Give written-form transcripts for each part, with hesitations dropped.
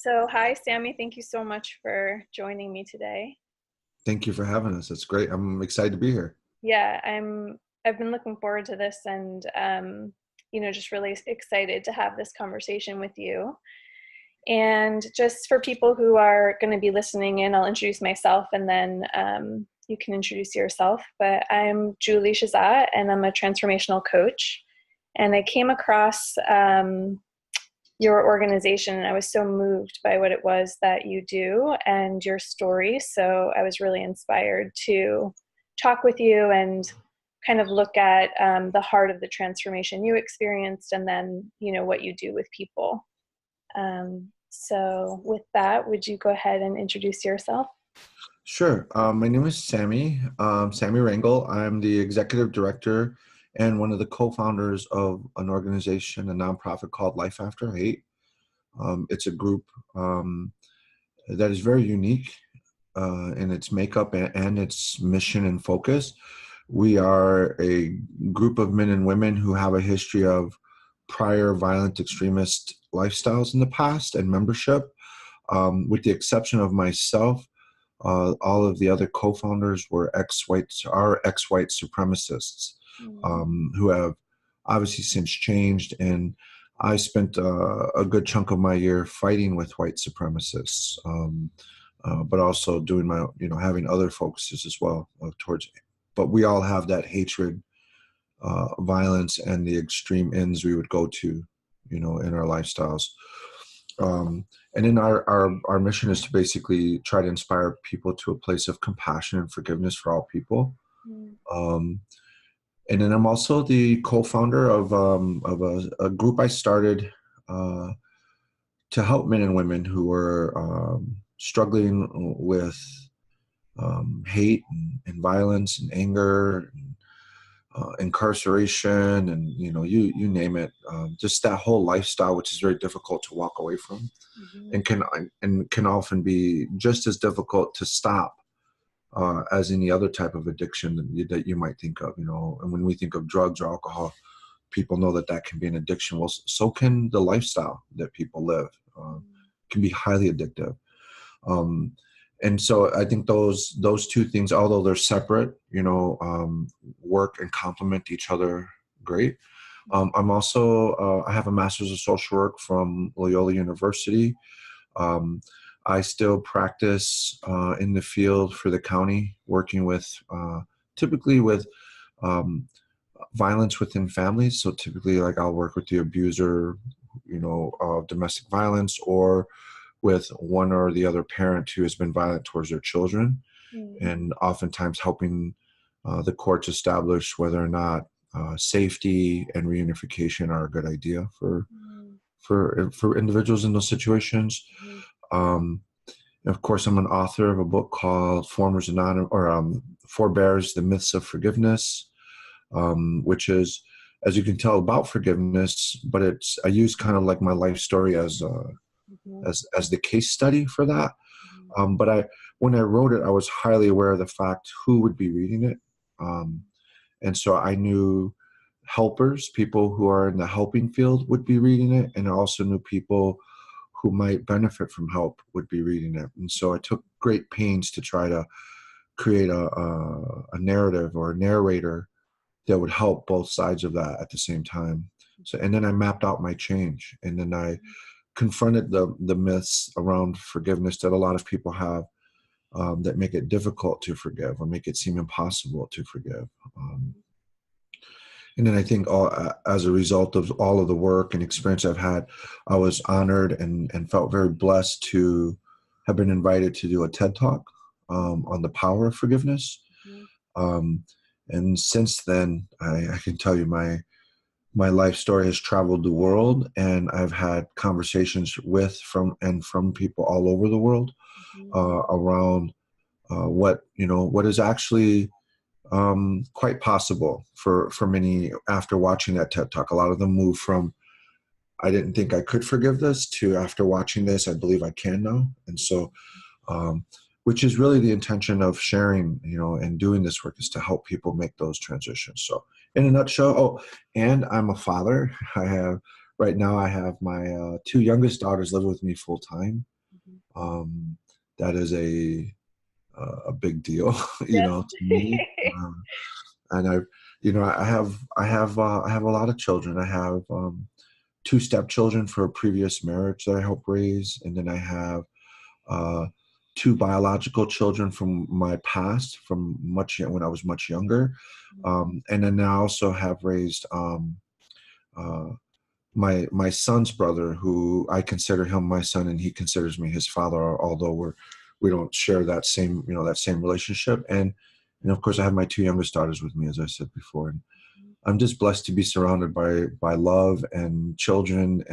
So, hi, Sammy. Thank you so much for joining me today. Thank you for having us. It's great. I'm excited to be here. Yeah, I've been looking forward to this and just really excited to have this conversation with you. And just for people who are going to be listening in, I'll introduce myself and then you can introduce yourself. But I'm Julie Shazat and I'm a transformational coach. And I came across your organization and I was so moved by what it was that you do and your story. So I was really inspired to talk with you and kind of look at the heart of the transformation you experienced and then, what you do with people. So with that, would you go ahead and introduce yourself? Sure. My name is Sammy, Sammy Rangel. I'm the executive director and one of the co-founders of an organization, a nonprofit called Life After Hate. It's a group that is very unique in its makeup and its mission and focus. We are a group of men and women who have a history of prior violent extremist lifestyles in the past and membership. With the exception of myself, all of the other co-founders were ex-white supremacists who have obviously since changed. And I spent a good chunk of my year fighting with white supremacists, but also doing my, having other focuses as well towards. But we all have that hatred, violence, and the extreme ends we would go to, in our lifestyles. And then our mission is to basically try to inspire people to a place of compassion and forgiveness for all people. And then I'm also the co-founder of a group I started to help men and women who were struggling with hate and violence and anger and incarceration and you name it, just that whole lifestyle, which is very difficult to walk away from, and can often be just as difficult to stop as any other type of addiction that you might think of. And when we think of drugs or alcohol, people know that can be an addiction. Well, so can the lifestyle that people live. Can be highly addictive. And so I think those two things, although they're separate, work and complement each other great. I'm also, I have a master's of social work from Loyola University. I still practice in the field for the county, working with typically with violence within families. So typically, like, I'll work with the abuser, of domestic violence, or with one or the other parent who has been violent towards their children, and oftentimes helping the courts establish whether or not safety and reunification are a good idea for individuals in those situations. Of course, I'm an author of a book called Forebears: The Myths of Forgiveness, which is, as you can tell, about forgiveness, but I use kind of like my life story as the case study for that. But when I wrote it, I was highly aware of the fact who would be reading it. And so I knew helpers, people who are in the helping field, would be reading it. And I also knew people who might benefit from help would be reading it. And so I took great pains to try to create a narrative or a narrator that would help both sides of that at the same time. So, and then I mapped out my change, and then I confronted the myths around forgiveness that a lot of people have, that make it difficult to forgive or make it seem impossible to forgive. And then I think as a result of all of the work and experience I've had, I was honored and felt very blessed to have been invited to do a TED Talk on the power of forgiveness. And since then, I can tell you my life story has traveled the world, and I've had conversations from people all over the world around what is actually quite possible for many after watching that TED Talk. A lot of them move from, I didn't think I could forgive this, to, after watching this, I believe I can now. And so, which is really the intention of sharing, and doing this work, is to help people make those transitions. So in a nutshell, and I'm a father. Right now I have my two youngest daughters live with me full time. That is a big deal, Yes. to me. And I have a lot of children. I have two stepchildren for a previous marriage that I helped raise, and then I have uh, two biological children from my past, from when I was much younger, and then I also have raised uh, my son's brother, who I consider him my son, and he considers me his father, although we don't share that same relationship. And of course, I have my two youngest daughters with me, as I said before. And I'm just blessed to be surrounded by love and children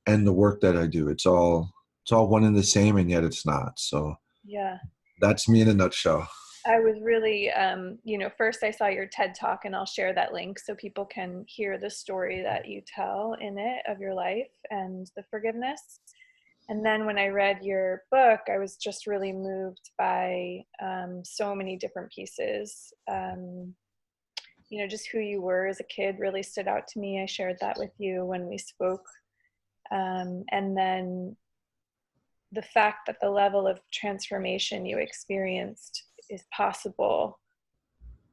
and the work that I do. It's all one and the same, and yet it's not. So Yeah. that's me in a nutshell. I was really, first I saw your TED Talk, and I'll share that link so people can hear the story that you tell in it of your life and the forgiveness. And then when I read your book, I was just really moved by so many different pieces. Just who you were as a kid really stood out to me. I shared that with you when we spoke. And then the fact that the level of transformation you experienced is possible,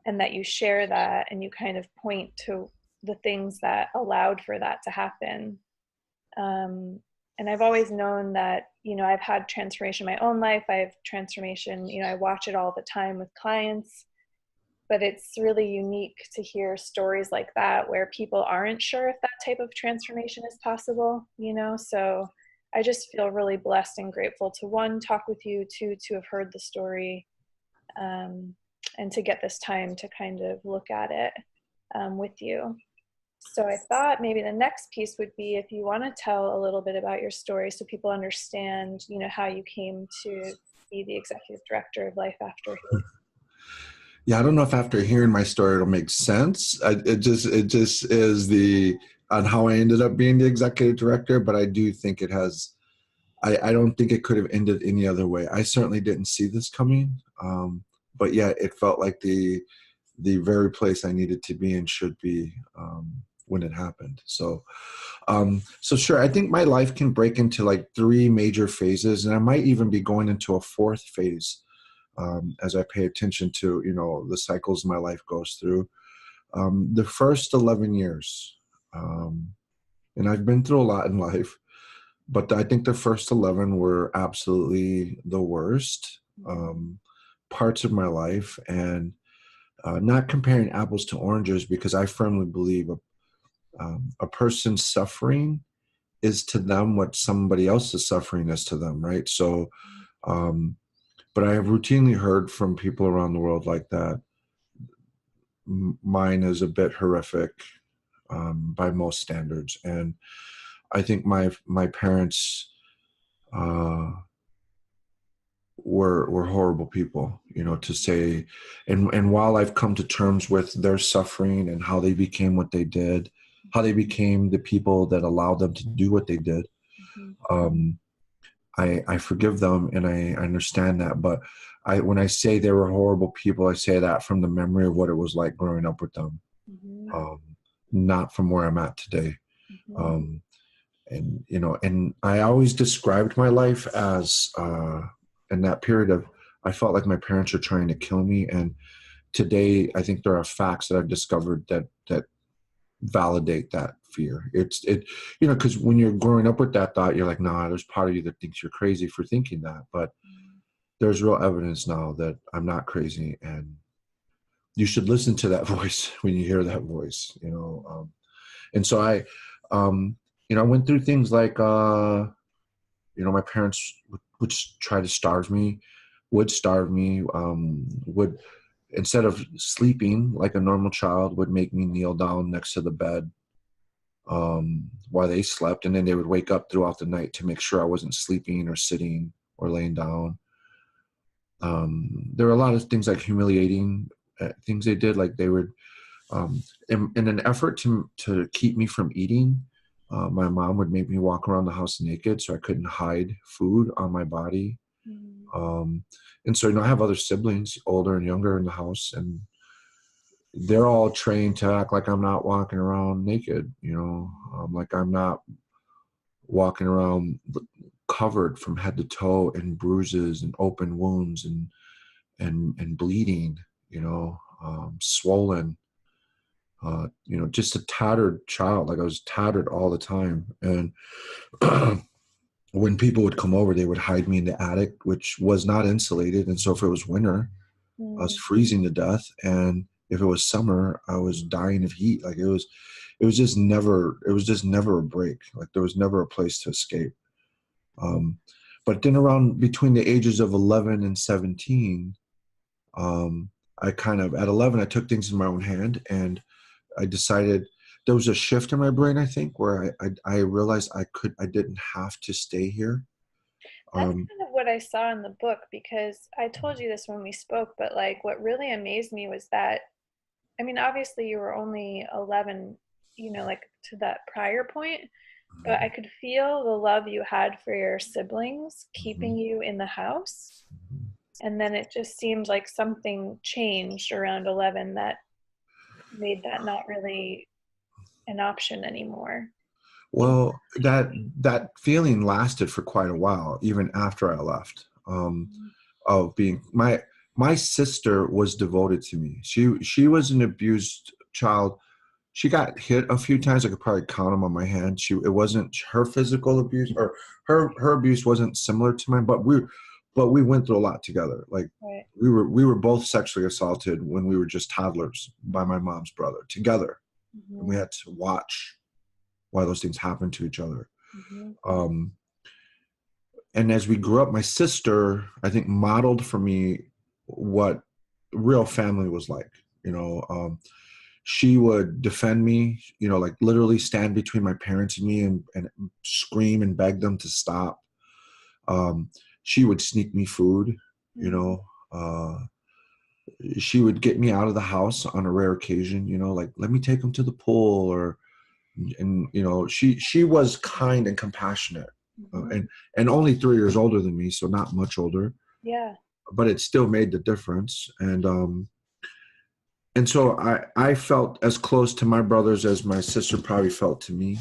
and that you share that and you kind of point to the things that allowed for that to happen. And I've always known that, I've had transformation in my own life. I have transformation, I watch it all the time with clients, but it's really unique to hear stories like that where people aren't sure if that type of transformation is possible, so I just feel really blessed and grateful to, one, talk with you, two, to have heard the story, and to get this time to kind of look at it with you. So I thought maybe the next piece would be if you want to tell a little bit about your story so people understand, how you came to be the executive director of Life After Hate. Yeah, I don't know if after hearing my story it'll make sense. It just is on how I ended up being the executive director, but I do think it has. I don't think it could have ended any other way. I certainly didn't see this coming, but yeah, it felt like the very place I needed to be and should be when it happened. So sure, I think my life can break into like three major phases, and I might even be going into a fourth phase. As I pay attention to, the cycles my life goes through. The first 11 years, and I've been through a lot in life, but I think the first 11 were absolutely the worst parts of my life. And not comparing apples to oranges, because I firmly believe a person's suffering is to them what somebody else's suffering is to them, right? So, but I have routinely heard from people around the world like that. Mine is a bit horrific by most standards, and I think my parents were horrible people, to say. And while I've come to terms with their suffering and how they became what they did, how they became the people that allowed them to do what they did, I forgive them and I understand that. But when I say they were horrible people, I say that from the memory of what it was like growing up with them, not from where I'm at today. And I always described my life as in that period of, I felt like my parents are trying to kill me. And today, I think there are facts that I've discovered that validate that fear. Because when you're growing up with that thought, you're like, nah, there's part of you that thinks you're crazy for thinking that. But there's real evidence now that I'm not crazy, and you should listen to that voice when you hear that voice, and so I went through things like, my parents would try to starve me, would, instead of sleeping like a normal child, would make me kneel down next to the bed while they slept. And then they would wake up throughout the night to make sure I wasn't sleeping or sitting or laying down. There were a lot of things like humiliating things they did. Like they would, in an effort to keep me from eating, my mom would make me walk around the house naked so I couldn't hide food on my body. And so, I have other siblings, older and younger, in the house, and they're all trained to act like I'm not walking around naked, like I'm not walking around covered from head to toe in bruises and open wounds and bleeding, swollen, just a tattered child. Like I was tattered all the time. And when people would come over, they would hide me in the attic, which was not insulated. And so if it was winter, I was freezing to death. And if it was summer, I was dying of heat. Like it was just never a break. Like there was never a place to escape. But then around between the ages of 11 and 17, I kind of, at 11, I took things in my own hand, and I decided there was a shift in my brain, I think, where I realized I didn't have to stay here. That's kind of what I saw in the book, because I told you this when we spoke, but like what really amazed me was that, I mean, obviously you were only 11, like to that prior point, but I could feel the love you had for your siblings keeping you in the house. And then it just seemed like something changed around 11 that made that not really an option anymore. Well, that feeling lasted for quite a while, even after I left. Of being my sister was devoted to me. She was an abused child. She got hit a few times. I could probably count them on my hand. It wasn't her physical abuse, or her abuse wasn't similar to mine, but we went through a lot together. Like right. we were both sexually assaulted when we were just toddlers by my mom's brother together. And we had to watch why those things happened to each other. And as we grew up, my sister, I think, modeled for me what real family was like. She would defend me, like literally stand between my parents and me and scream and beg them to stop. She would sneak me food, she would get me out of the house on a rare occasion, like, let me take them to the pool, she was kind and compassionate, and only 3 years older than me, so not much older. Yeah. But it still made the difference. And so I felt as close to my brothers as my sister probably felt to me,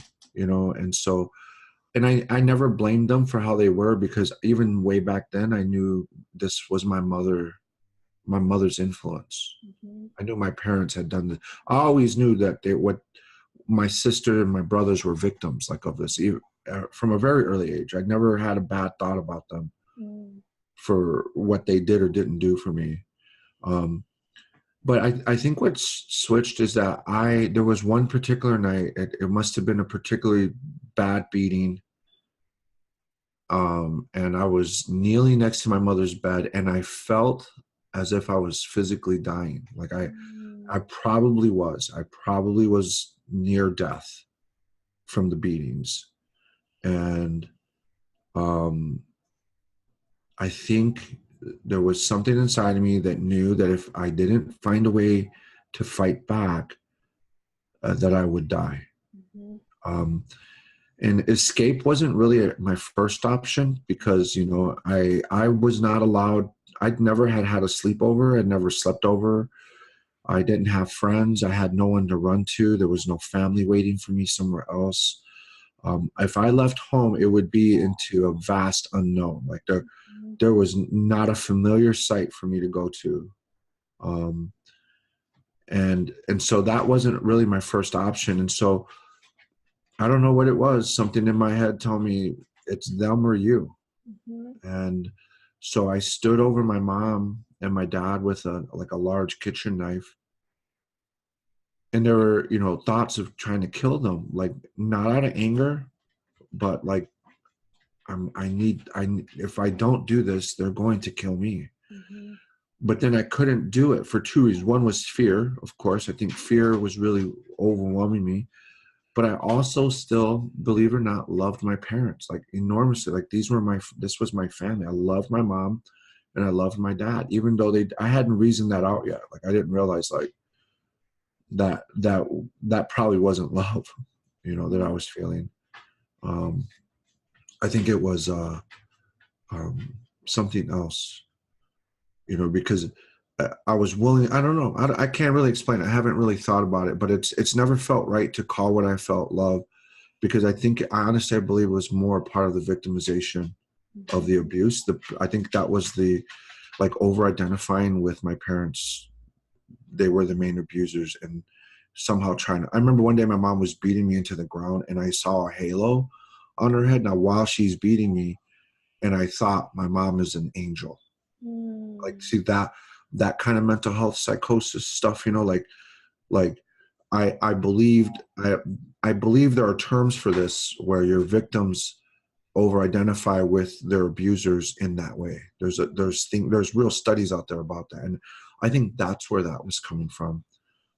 and I never blamed them for how they were, because even way back then, I knew this was my mother's influence. I knew my parents had done this. I always knew that what my sister and my brothers were victims of this, even, from a very early age. I never had a bad thought about them for what they did or didn't do for me. But I think what's switched is that there was one particular night, it must have been a particularly bad beating. And I was kneeling next to my mother's bed, and I felt as if I was physically dying. Like I probably was near death from the beatings. And I think there was something inside of me that knew that if I didn't find a way to fight back, that I would die. And escape wasn't really my first option, because, I was not allowed. I'd never had a sleepover. I'd never slept over. I didn't have friends. I had no one to run to. There was no family waiting for me somewhere else. If I left home, it would be into a vast unknown. Like there was not a familiar site for me to go to. And so that wasn't really my first option. And so I don't know what it was. Something in my head told me it's them or you. And so I stood over my mom and my dad with a large kitchen knife. And there were, thoughts of trying to kill them, like not out of anger, but like, if I don't do this, they're going to kill me. But then I couldn't do it for two reasons. One was fear, of course. I think fear was really overwhelming me. But I also still, believe it or not, loved my parents like enormously. Like this was my family. I loved my mom and I loved my dad, even though I hadn't reasoned that out yet. Like I didn't realize that probably wasn't love, that I was feeling. I think it was something else, because I was willing. I don't know. I can't really explain it. I haven't really thought about it, but it's never felt right to call what I felt love, because I honestly believe it was more part of the victimization. of the abuse. I think that was the, like, over identifying with my parents. They were the main abusers, and somehow trying to, I remember one day my mom was beating me into the ground and I saw a halo on her head. Now, while she's beating me, and I thought my mom is an angel. Like, see, that kind of mental health psychosis stuff, like I believed, I believe there are terms for this where your victims over identify with their abusers in that way. There's real studies out there about that, and I think that's where that was coming from.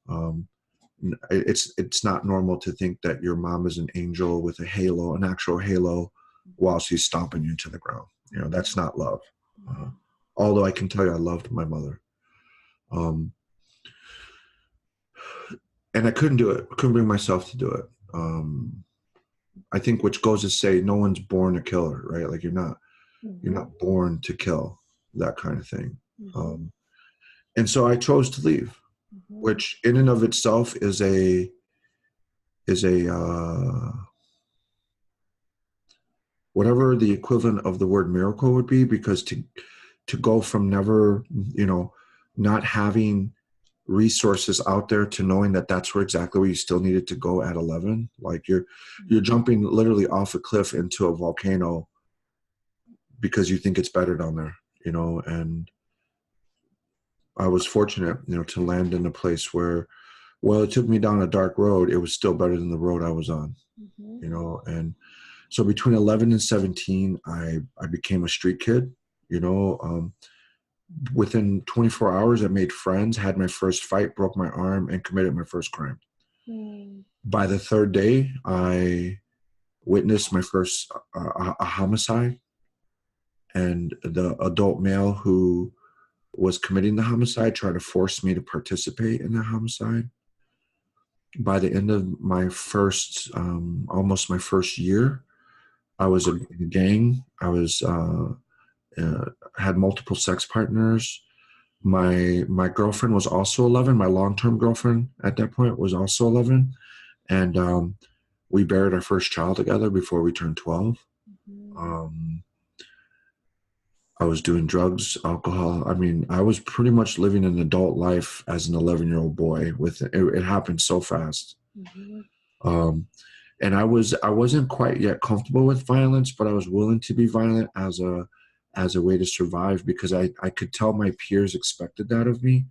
um, it's not normal to think that your mom is an angel with a halo, an actual halo, while she's stomping you to the ground. That's not love. Although I can tell you I loved my mother. um, and I couldn't do it. I couldn't bring myself to do it. I think, which goes to say, no one's born a killer, right? Like, you're not born to kill, that kind of thing. And so I chose to leave, which in and of itself is a whatever the equivalent of the word miracle would be, because to go from never, not having resources out there to knowing that that's where exactly where you still needed to go at 11. Like, you're jumping literally off a cliff into a volcano because you think it's better down there, and I was fortunate, to land in a place where, well, it took me down a dark road. It was still better than the road I was on, and so between 11 and 17, I became a street kid, within 24 hours, I made friends, had my first fight, broke my arm, and committed my first crime. By the third day, I witnessed my first a homicide, and the adult male who was committing the homicide tried to force me to participate in the homicide. By the end of my first, almost my first year, I was in a gang. I was had multiple sex partners. My girlfriend was also 11. My long-term girlfriend at that point was also 11, and we buried our first child together before we turned 12. I was doing drugs, alcohol. I mean, I was pretty much living an adult life as an 11-year-old boy. It happened so fast. And I wasn't quite yet comfortable with violence, but I was willing to be violent as a way to survive, because I could tell my peers expected that of me.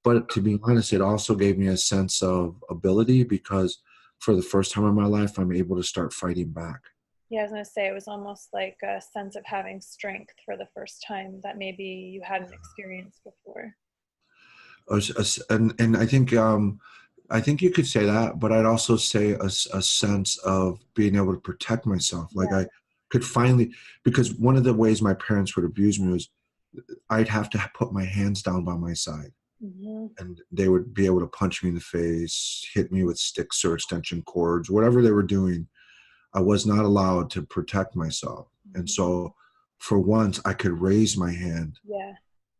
But to be honest, it also gave me a sense of ability, because for the first time in my life, I'm able to start fighting back. Yeah, I was going to say, it was almost like a sense of having strength for the first time that maybe you hadn't experienced before. And I think you could say that, but I'd also say a sense of being able to protect myself. Like, I could finally, because one of the ways my parents would abuse me was I'd have to put my hands down by my side, and they would be able to punch me in the face, hit me with sticks or extension cords, whatever they were doing. I was not allowed to protect myself. And so for once I could raise my hand.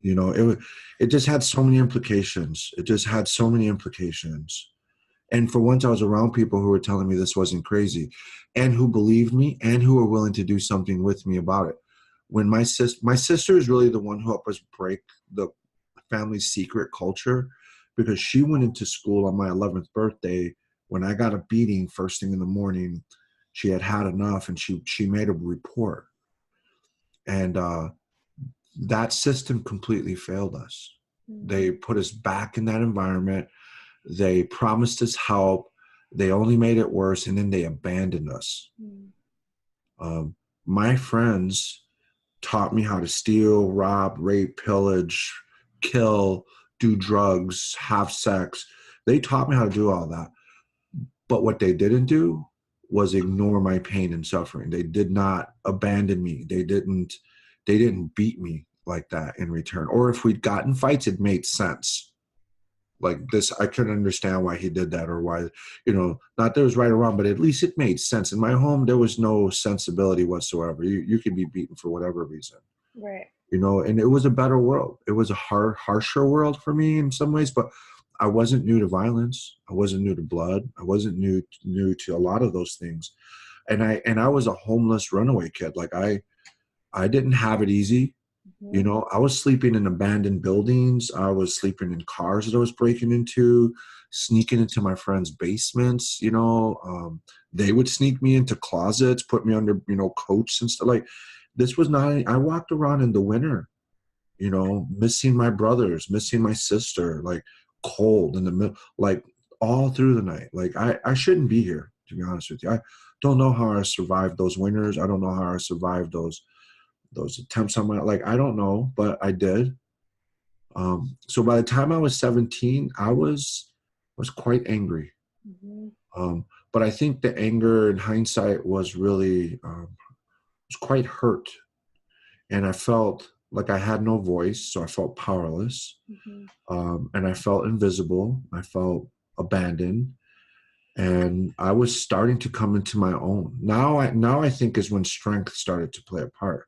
It just had so many implications. And for once I was around people who were telling me this wasn't crazy, and who believed me, and who were willing to do something with me about it. When my sister is really the one who helped us break the family secret culture, because she went into school on my 11th birthday when I got a beating first thing in the morning. She had enough, and she made a report. And that system completely failed us. They put us back in that environment. They promised us help. They only made it worse, and then they abandoned us. My friends taught me how to steal, rob, rape, pillage, kill, do drugs, have sex. They taught me how to do all that. But what they didn't do was ignore my pain and suffering. They did not abandon me. They didn't beat me like that in return. Or if we'd gotten fights, it made sense. Like this, I couldn't understand why he did that, or why, not that it was right or wrong, but at least it made sense. In my home, there was no sensibility whatsoever. You could be beaten for whatever reason. Right. And it was a better world. It was a harsher world for me in some ways, but I wasn't new to violence. I wasn't new to blood. I wasn't new to a lot of those things. And I was a homeless runaway kid. Like I didn't have it easy. You Mhm. know, I was sleeping in abandoned buildings. I was sleeping in cars that I was breaking into, sneaking into my friends' basements. They would sneak me into closets, put me under, coats and stuff. Like, this was not, I walked around in the winter, missing my brothers, missing my sister, like cold in the middle, like all through the night. Like, I shouldn't be here, to be honest with you. I don't know how I survived those winters. I don't know how I survived those attempts on my, like, I don't know, but I did. So by the time I was 17, I was quite angry. Mhm. But I think the anger in hindsight was really was quite hurt, and I felt like I had no voice, so I felt powerless, Mhm. and I felt invisible. I felt abandoned, and I was starting to come into my own. Now I think is when strength started to play a part,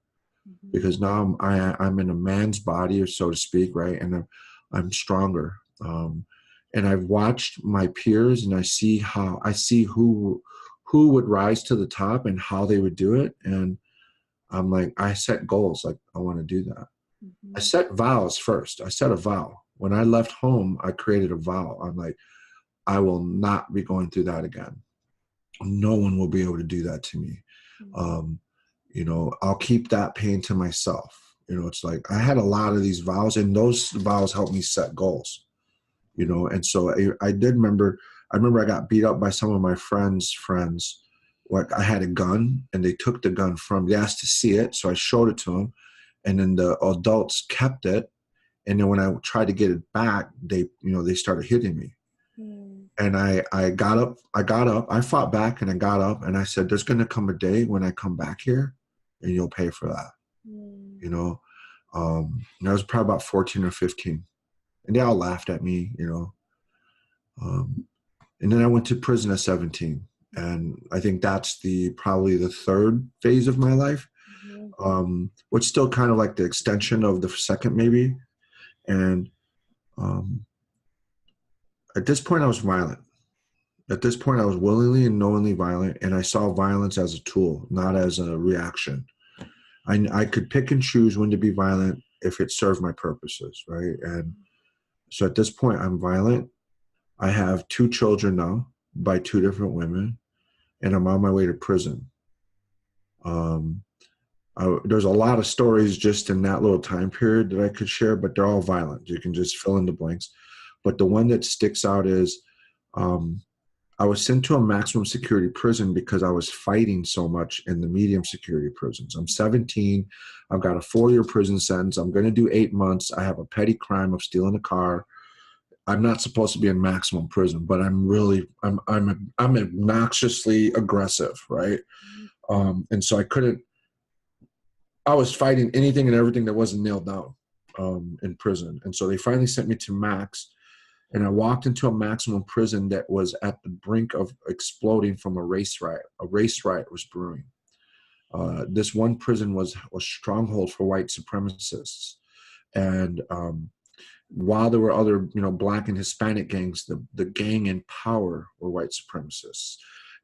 Mhm. because now I'm in a man's body, or so to speak, right? And I'm stronger. And I've watched my peers, and I see who would rise to the top and how they would do it. And I'm like, I set goals, like I want to do that. I Mhm. set vows first. I set a vow. When I left home, I created a vow. I'm like, I will not be going through that again. No one will be able to do that to me. Mhm. um, I'll keep that pain to myself. It's like I had a lot of these vows, and those vows helped me set goals. And so I did remember. I remember I got beat up by some of my friends. Like, I had a gun, and they took the gun from. They asked to see it, so I showed it to them, and then the adults kept it. And then when I tried to get it back, they started hitting me. Mhm. And I got up, I fought back, and I got up, and I said, there's going to come a day when I come back here, and you'll pay for that. Mhm. you know and I was probably about 14 or 15, and they all laughed at me. And then I went to prison at 17, and I think that's probably the third phase of my life, Mhm. which still kind of like the extension of the second, maybe. And um, at this point I was violent. At this point, I was willingly and knowingly violent, and I saw violence as a tool, not as a reaction. I could pick and choose when to be violent if it served my purposes, right? And so at this point, I'm violent. I have 2 children now by 2 different women, and I'm on my way to prison. Um, there's a lot of stories just in that little time period that I could share, but they're all violent. You can just fill in the blanks. But the one that sticks out is um, I was sent to a maximum security prison because I was fighting so much in the medium security prisons. I'm 17. I've got a 4-year prison sentence. I'm going to do 8 months. I have a petty crime of stealing a car. I'm not supposed to be in maximum prison, but I'm obnoxiously aggressive, right? And so I was fighting anything and everything that wasn't nailed down in prison. And so they finally sent me to max. And I walked into a maximum prison that was at the brink of exploding from a race riot. A race riot was brewing. This one prison was a stronghold for white supremacists. And while there were other, Black and Hispanic gangs, the gang in power were white supremacists.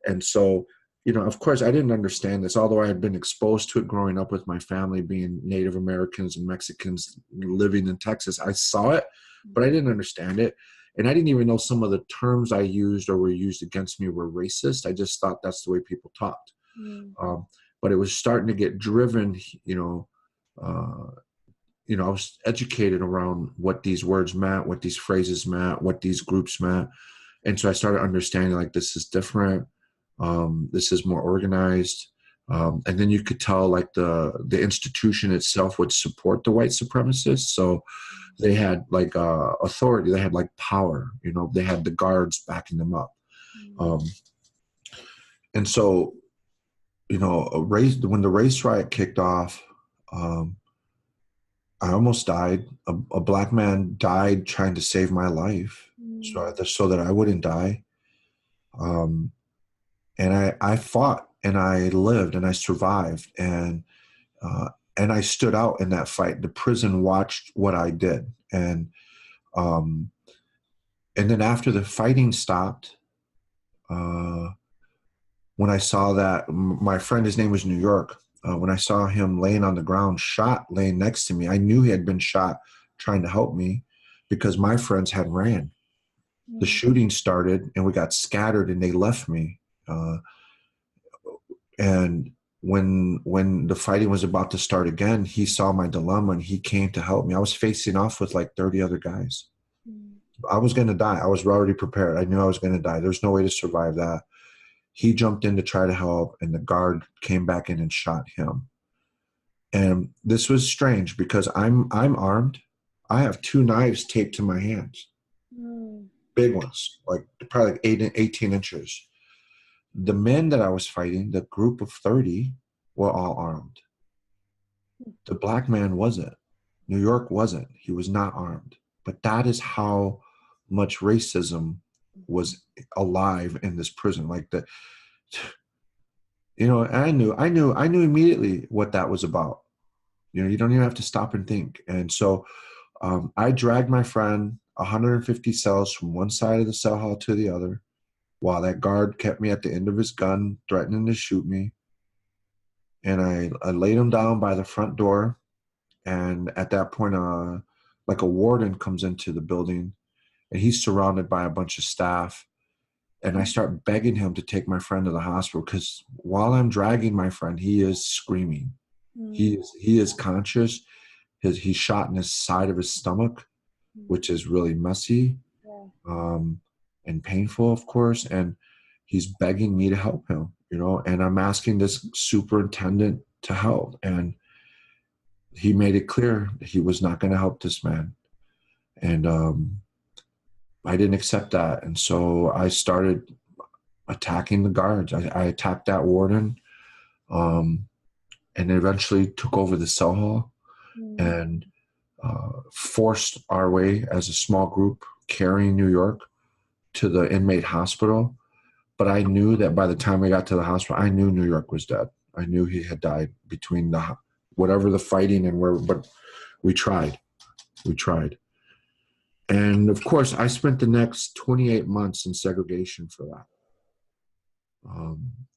And so, of course, I didn't understand this, although I had been exposed to it growing up with my family being Native Americans and Mexicans living in Texas. I saw it, but I didn't understand it. And I didn't even know some of the terms I used or were used against me were racist. I just thought that's the way people talked. Mhm. Um, but it was starting to get driven, uh, I was educated around what these words meant, what these phrases meant, what these groups meant. And so I started understanding, like, this is different. This is more organized. And then you could tell, like, the institution itself would support the white supremacists. So they had like authority, they had like power, they had the guards backing them up. Mhm. Um, and so, when the race riot kicked off, um, I almost died. A Black man died trying to save my life, Mhm. so that I wouldn't die. Um, and I fought, and I lived, and I survived, uh, and I stood out in that fight. The prison watched what I did, um, and then after the fighting stopped, uh, when I saw that my friend, his name was New York, When I saw him laying on the ground, shot, laying next to me, I knew he had been shot trying to help me because my friends had ran. The Mm. shooting started and we got scattered and they left me. And when the fighting was about to start again, he saw my dilemma and he came to help me. I was facing off with like 30 other guys. Mm. I was going to die. I was already prepared. I knew I was going to die. There's no way to survive that. He jumped in to try to help, and the guard came back in and shot him. And this was strange because I'm armed. I have 2 knives taped to my hands, Mm. big ones, like probably like 18 inches. The men that I was fighting, the group of 30, were all armed. The black man wasn't. New York wasn't. He was not armed. But that is how much racism was alive in this prison. Like the, and I knew immediately what that was about. You don't even have to stop and think. And so I dragged my friend 150 cells from one side of the cell hall to the other while that guard kept me at the end of his gun, threatening to shoot me. And I laid him down by the front door. And at that point, like a warden comes into the building and he's surrounded by a bunch of staff. And I start begging him to take my friend to the hospital because while I'm dragging my friend, he is screaming. Mm. He is conscious. He's shot in his side of his stomach, which is really messy, Yeah. and painful, of course. And he's begging me to help him, and I'm asking this superintendent to help. And he made it clear he was not going to help this man. And I didn't accept that. And so I started attacking the guards. I attacked that warden, and eventually took over the cell hall Mm. and forced our way as a small group carrying New York to the inmate hospital. But I knew that by the time we got to the hospital, I knew New York was dead. I knew he had died between whatever the fighting and where, but we tried. We tried. And of course, I spent the next 28 months in segregation for that.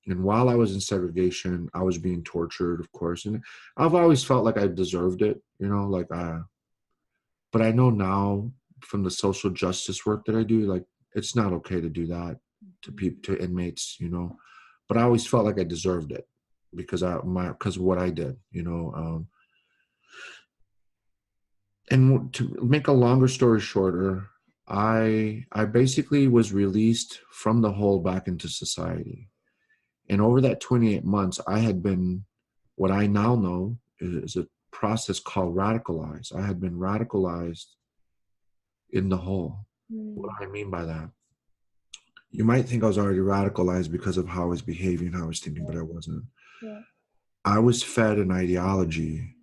And while I was in segregation, I was being tortured, of course. And I've always felt like I deserved it, but I know now from the social justice work that I do, like it's not okay to do that to people, to inmates, but I always felt like I deserved it because because of what I did, and to make a longer story shorter, I basically was released from the hole back into society. And over that 28 months, I had been, what I now know is a process called radicalized. I had been radicalized in the hole. What Mm. do I mean by that? You might think I was already radicalized because of how I was behaving, how I was thinking, but I wasn't. Yeah. I was fed an ideology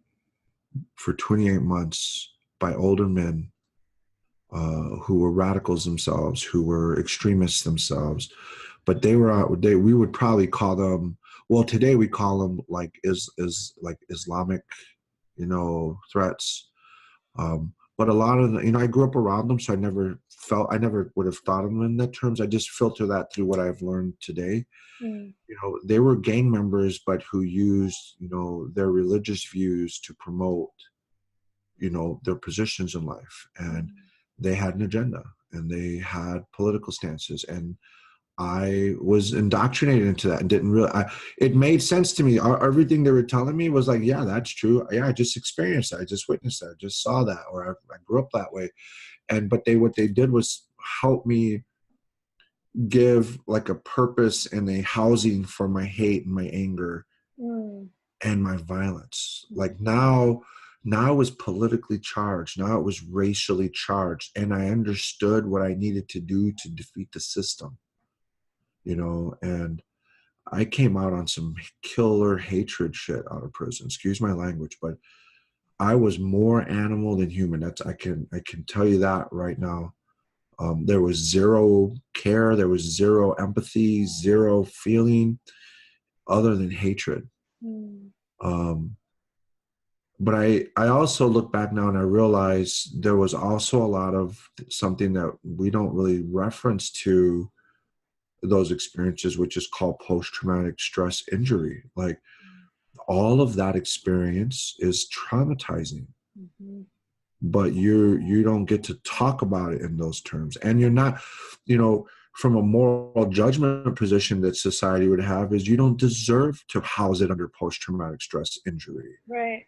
for 28 months by older men who were radicals themselves, who were extremists themselves, but we would probably call them, well, today we call them like like Islamic, threats. But a lot of I grew up around them, so I never would have thought of them in that terms. I just filter that through what I've learned today. Mm. They were gang members, but who used, their religious views to promote, their positions in life. And they had an agenda and they had political stances. And I was indoctrinated into that and didn't really, it made sense to me. Everything they were telling me was like, yeah, that's true. Yeah, I just experienced that. I just witnessed that. I just saw that, or I grew up that way. But what they did was help me give like a purpose and a housing for my hate and my anger Mm. and my violence. Like now it was politically charged. Now it was racially charged. And I understood what I needed to do to defeat the system, and I came out on some killer hatred shit out of prison. Excuse my language, but I was more animal than human. I can tell you that right now. There was zero care. There was zero empathy, zero feeling other than hatred. Mm. Um, but I also look back now and I realize there was also a lot of something that we don't really reference to those experiences, which is called post-traumatic stress injury. Like all of that experience is traumatizing. Mm-hmm. But you don't get to talk about it in those terms, and you're not, from a moral judgment position that society would have, is you don't deserve to house it under post-traumatic stress injury. Right.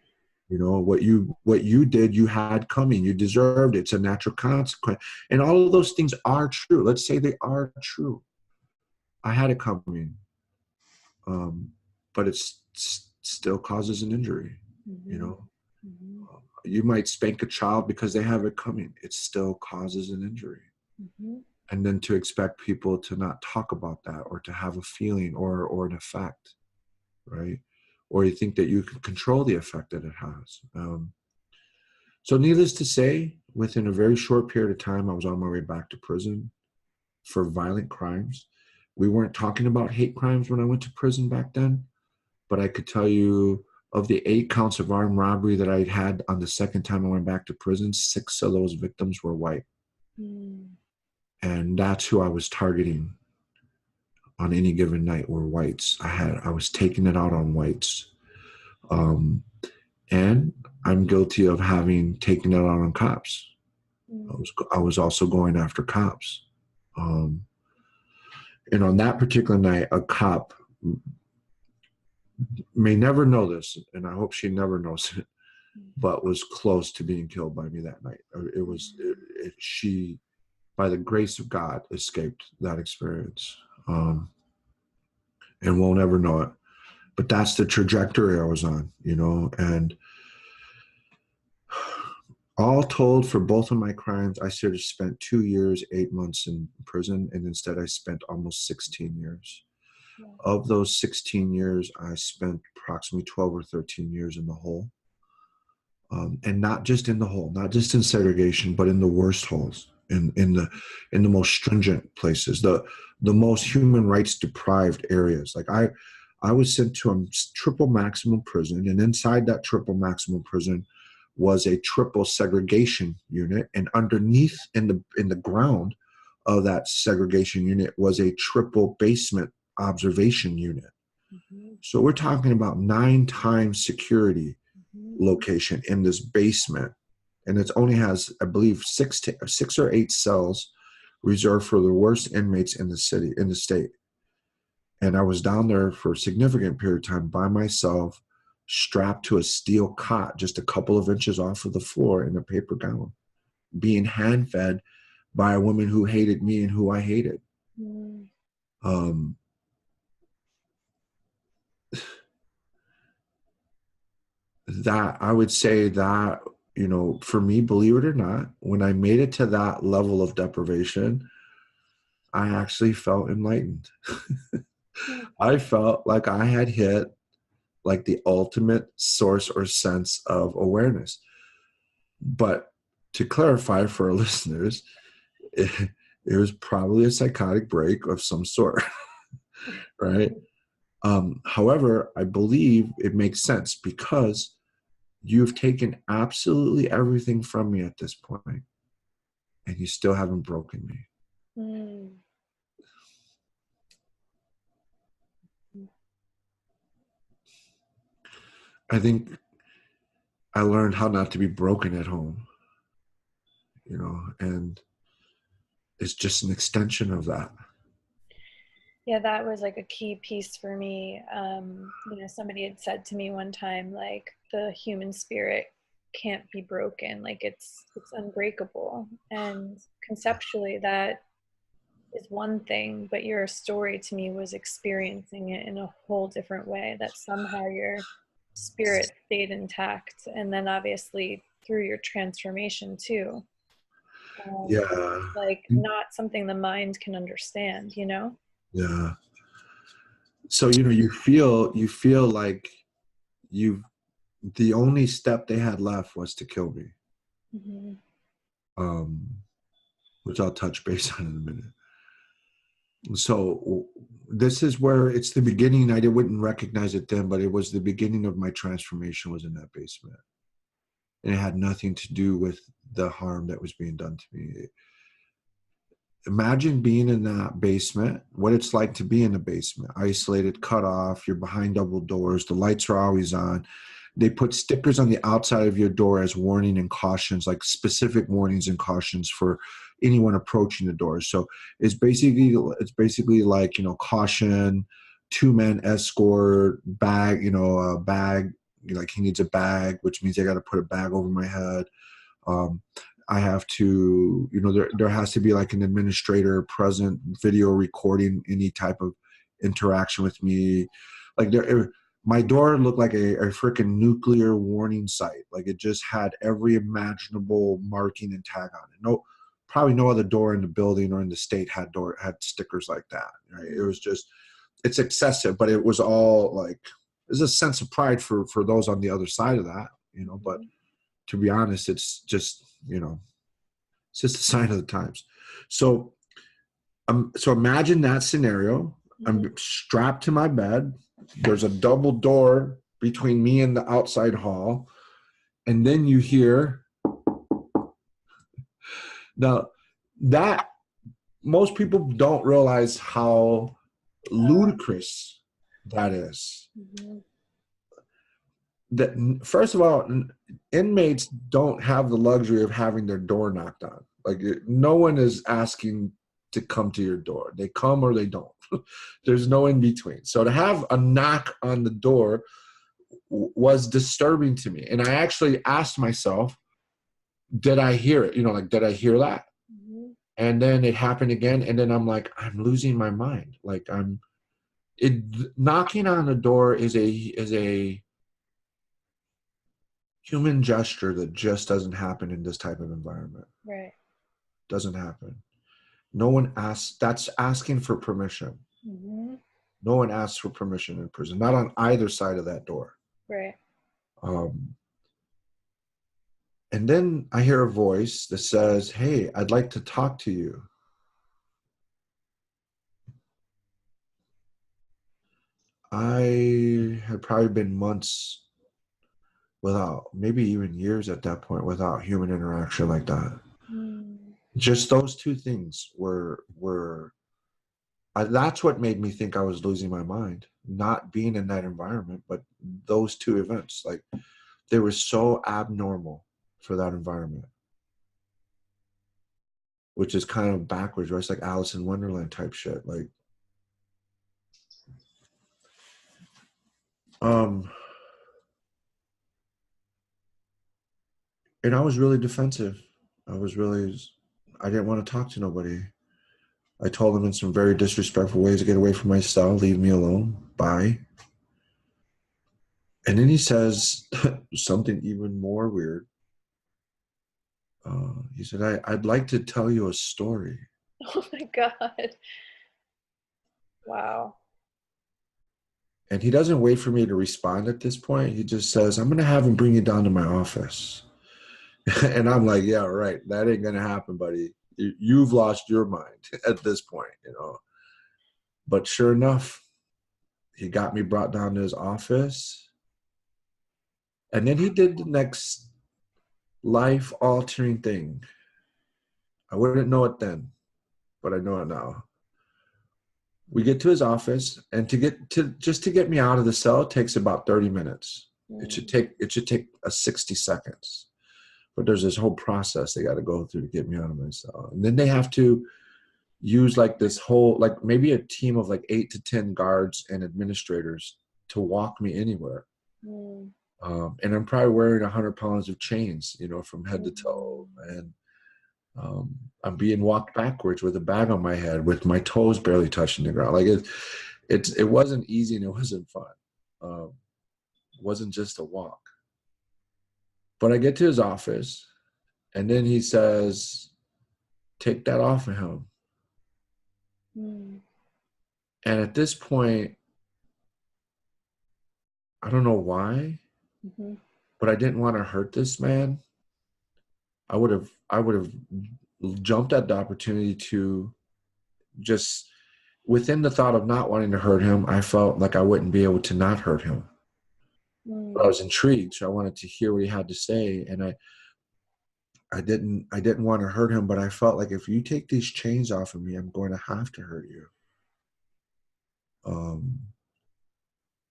What you did, you had coming, you deserved it. It's a natural consequence, and all of those things are true. Let's say they are true. I had it coming, but it still causes an injury. Mm-hmm. Mm-hmm. You might spank a child because they have it coming. It still causes an injury. Mm-hmm. And then to expect people to not talk about that, or to have a feeling or an effect, right? Or you think that you can control the effect that it has. So needless to say, within a very short period of time, I was on my way back to prison for violent crimes. We weren't talking about hate crimes when I went to prison back then, but I could tell you, of the 8 counts of armed robbery that I had on the second time I went back to prison, 6 of those victims were white. Mm. And that's who I was targeting on any given night, were whites. I was taking it out on whites. And I'm guilty of having taken it out on cops. Mm. I was also going after cops. And on that particular night, a cop may never know this, and I hope she never knows it, but was close to being killed by me that night. She, by the grace of God, escaped that experience, and won't ever know it. But that's the trajectory I was on, and all told, for both of my crimes, I should have spent 2 years, 8 months in prison, and instead I spent almost 16 years. Yeah. Of those 16 years, I spent approximately 12 or 13 years in the hole. And not just in the hole, not just in segregation, but in the worst holes, in the most stringent places, the most human rights deprived areas. Like I was sent to a triple maximum prison, and inside that triple maximum prison was a triple segregation unit, and underneath in the ground of that segregation unit was a triple basement observation unit. Mm-hmm. So we're talking about 9 times security Mm-hmm. location in this basement, and it only has, I believe, 6 or 8 cells reserved for the worst inmates in the state. And I was down there for a significant period of time by myself, strapped to a steel cot just a couple of inches off of the floor in a paper gown, being hand fed by a woman who hated me and who I hated. Mm. That, I would say that, for me, believe it or not, when I made it to that level of deprivation, I actually felt enlightened. I felt like I had hit like the ultimate source or sense of awareness. But to clarify for our listeners, it was probably a psychotic break of some sort, right? However, I believe it makes sense, because you've taken absolutely everything from me at this point, and you still haven't broken me. Mm. I think I learned how not to be broken at home, and it's just an extension of that. Yeah, that was like a key piece for me. Somebody had said to me one time, like, the human spirit can't be broken, like it's unbreakable. And conceptually, that is one thing, but your story to me was experiencing it in a whole different way, that somehow your spirit stayed intact. And then obviously through your transformation too. Yeah. Like, not something the mind can understand, Yeah. So, you feel like the only step they had left was to kill me. Mm-hmm. Which I'll touch base on in a minute. So this is where it's the beginning. I wouldn't recognize it then, but it was the beginning of my transformation, was in that basement. And it had nothing to do with the harm that was being done to me. imagine being in that basement, what it's like to be in the basement, isolated, cut off, you're behind double doors, the lights are always on. They put stickers on the outside of your door as warning and cautions, like specific warnings and cautions for anyone approaching the door. So it's basically like, caution, 2-man escort, bag, a bag, like he needs a bag, which means I got to put a bag over my head. I have to, there has to be like an administrator present, video recording any type of interaction with me. Like my door looked like a freaking nuclear warning site. Like it just had every imaginable marking and tag on it. Probably no other door in the building or in the state had stickers like that. Right? It was just, it's excessive, but it was all like, there's a sense of pride for those on the other side of that, but to be honest, it's just, it's just a sign of the times. So imagine that scenario. I'm strapped to my bed. There's a double door between me and the outside hall. And then you hear, now that most people don't realize how ludicrous that is. That first of all, inmates don't have the luxury of having their door knocked on. Like no one is asking to come to your door. They come or they don't. There's no in between. So to have a knock on the door was disturbing to me. And I actually asked myself, did I hear it? Did I hear that? And then it happened again. And then I'm like, I'm losing my mind. Like knocking on the door is a human gesture that just doesn't happen in this type of environment. Right. Doesn't happen. No one asks. That's asking for permission. No one asks for permission in prison. Not on either side of that door. Right. And then I hear a voice that says, "Hey, I'd like to talk to you." I had probably been months without, maybe even years at that point, without human interaction like that. Just those two things that's what made me think I was losing my mind, not being in that environment, but those two events, like they were so abnormal for that environment, which is kind of backwards, right? It's like Alice in Wonderland type shit. Like, and I was really defensive. I didn't want to talk to nobody. I told him in some very disrespectful ways to get away from my cell, leave me alone, bye. And then he says something even more weird. He said, I'd like to tell you a story. Oh my God. Wow. And he doesn't wait for me to respond at this point. He just says, I'm going to have him bring you down to my office. And I'm like, yeah, right. That ain't going to happen, buddy. You've lost your mind at this point, But sure enough, he got me brought down to his office. And then he did the next life-altering thing. I wouldn't know it then, but I know it now. We get to his office, and to get me out of the cell takes about 30 minutes. It should take 60 seconds. But there's this whole process they got to go through to get me out of my cell. And then they have to use like this whole, like maybe a team of like 8 to 10 guards and administrators to walk me anywhere. And I'm probably wearing 100 pounds of chains, from head to toe. And I'm being walked backwards with a bag on my head with my toes barely touching the ground. Like it wasn't easy and it wasn't fun. It wasn't just a walk. But I get to his office, and then he says, take that off of him. And at this point, I don't know why, but I didn't want to hurt this man. I would have jumped at the opportunity to just, within the thought of not wanting to hurt him, I felt like I wouldn't be able to not hurt him. But I was intrigued, so I wanted to hear what he had to say. And I didn't want to hurt him, but I felt like if you take these chains off of me, I'm going to have to hurt you. Um,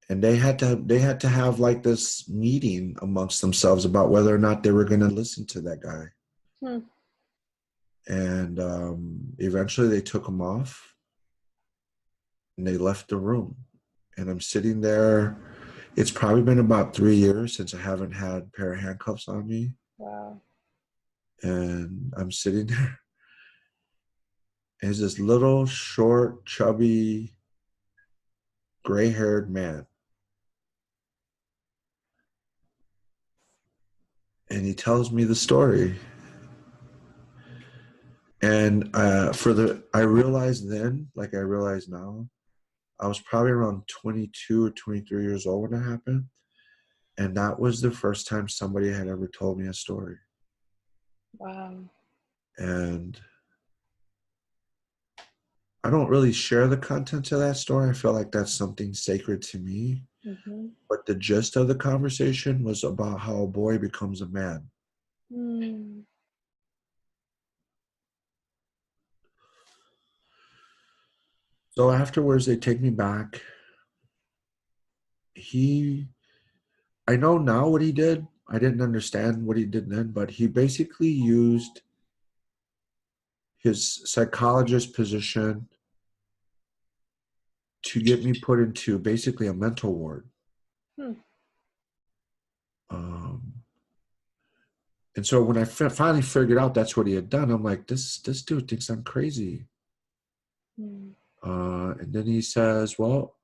and they had to have like this meeting amongst themselves about whether or not they were going to listen to that guy. Hmm. And eventually they took him off and they left the room. And I'm sitting there. It's probably been about 3 years since I haven't had a pair of handcuffs on me. Wow. And I'm sitting there. There's this little, short, chubby, gray-haired man. And he tells me the story. And I realized then, like I realize now, I was probably around 22 or 23 years old when it happened. And that was the first time somebody had ever told me a story. Wow. And I don't really share the contents of that story. I feel like that's something sacred to me. Mm-hmm. But the gist of the conversation was about how a boy becomes a man. Mm. So afterwards, they take me back. I know now what he did. I didn't understand what he did then, but he basically used his psychologist position to get me put into basically a mental ward. Hmm. Um, and so when I finally figured out that's what he had done, I'm like, this dude thinks I'm crazy. Mm. And then he says, well,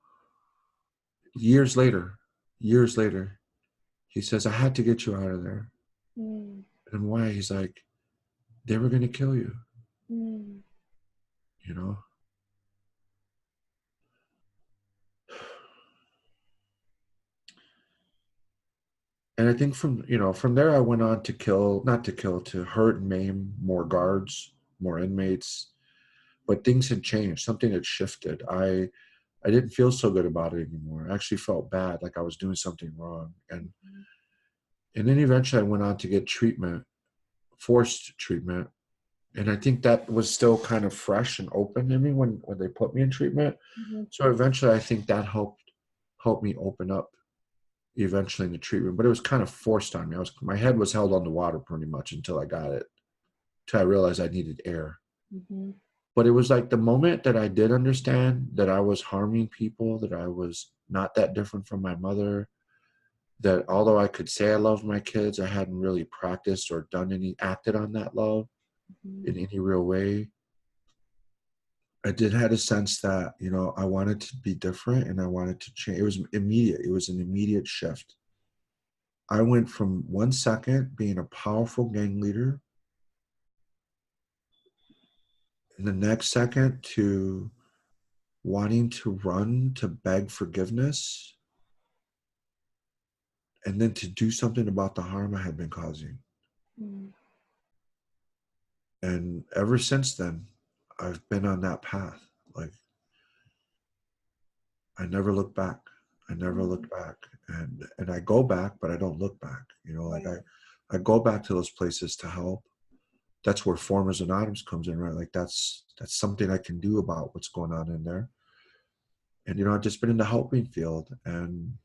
years later, he says, I had to get you out of there. Mm. And why? He's like, they were going to kill you, Mm. you know? And I think from there, I went on to to hurt and maim more guards, more inmates, but things had changed. Something had shifted. I didn't feel so good about it anymore. I actually felt bad, like I was doing something wrong. And then eventually I went on to get treatment, forced treatment. And I think that was still kind of fresh and open in me when they put me in treatment. Mm-hmm. So eventually I think that helped me open up eventually in the treatment, but it was kind of forced on me. My head was held on the water pretty much until I got it, till I realized I needed air. Mm-hmm. But it was like the moment that I did understand that I was harming people, that I was not that different from my mother, that although I could say I loved my kids, I hadn't really practiced or acted on that love Mm-hmm. in any real way. I did had a sense that, I wanted to be different and I wanted to change. It was immediate. It was an immediate shift. I went from 1 second being a powerful gang leader, and the next second to wanting to run to beg forgiveness, and then to do something about the harm I had been causing. Mm. And ever since then, I've been on that path. Like, I never look back. I never Mm. look back. And I go back, but I don't look back. Like Right. I go back to those places to help. That's where Formers Anonymous comes in, right? Like that's something I can do about what's going on in there. And I've just been in the helping field, and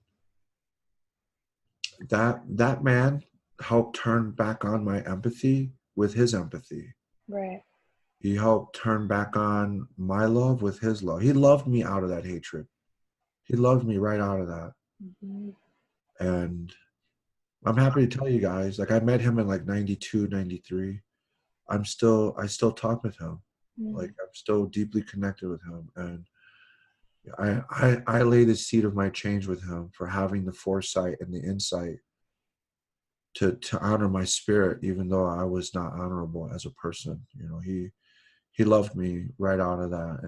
that man helped turn back on my empathy with his empathy. Right. He helped turn back on my love with his love. He loved me out of that hatred. He loved me right out of that. Mm-hmm. And I'm happy to tell you guys, like I met him in like 92, 93. I still talk with him. Like Mm. I'm still deeply connected with him. And I lay the seed of my change with him for having the foresight and the insight to honor my spirit, even though I was not honorable as a person. He loved me right out of that.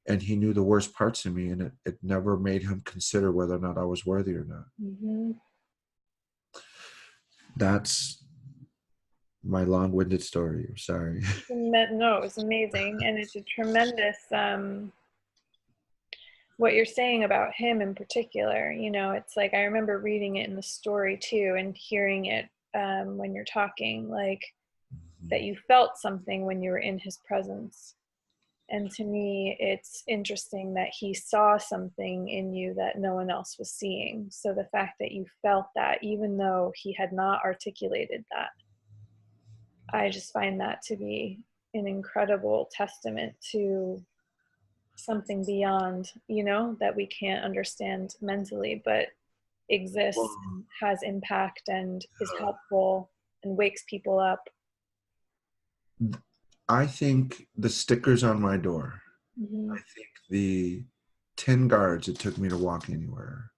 And he knew the worst parts of me, and it never made him consider whether or not I was worthy or not. Mm-hmm. That's my long-winded story. I'm sorry. No, it was amazing, and it's a tremendous what you're saying about him in particular. It's like I remember reading it in the story too, and hearing it when you're talking, like Mhm. that you felt something when you were in his presence. And to me, it's interesting that he saw something in you that no one else was seeing. So the fact that you felt that, even though he had not articulated that, I just find that to be an incredible testament to something beyond, that we can't understand mentally, but exists Well, and has impact and is helpful and wakes people up. I think the stickers on my door, Mm-hmm. I think the 10 guards it took me to walk anywhere,